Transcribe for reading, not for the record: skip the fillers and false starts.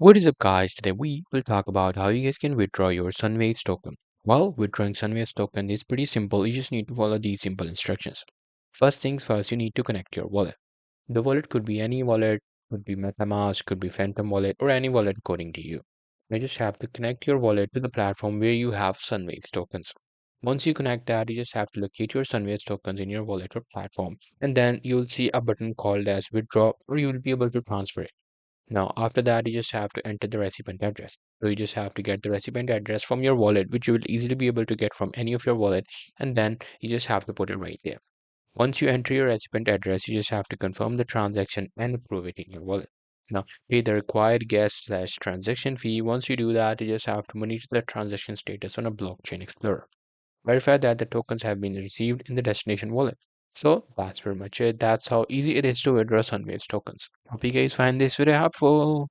What is up, guys? Today we will talk about how you guys can withdraw your Sunwaves token. Well, withdrawing Sunwaves token is pretty simple. You just need to follow these simple instructions. First things first, you need to connect your wallet. The wallet could be any wallet, could be MetaMask, could be Phantom wallet, or any wallet according to you. You just have to connect your wallet to the platform where you have Sunwaves tokens. Once you connect that, you just have to locate your Sunwaves tokens in your wallet or platform, and then you'll see a button called as withdraw, or you will be able to transfer it. Now, after that, you just have to enter the recipient address. So you just have to get the recipient address from your wallet, which you will easily be able to get from any of your wallet, and then you just have to put it right there. Once you enter your recipient address, you just have to confirm the transaction and approve it in your wallet. Now, pay the required gas/transaction fee. Once you do that, you just have to monitor the transaction status on a blockchain explorer. Verify that the tokens have been received in the destination wallet. So that's pretty much it. That's how easy it is to withdraw Sunwaves tokens. Hope you guys find this video helpful.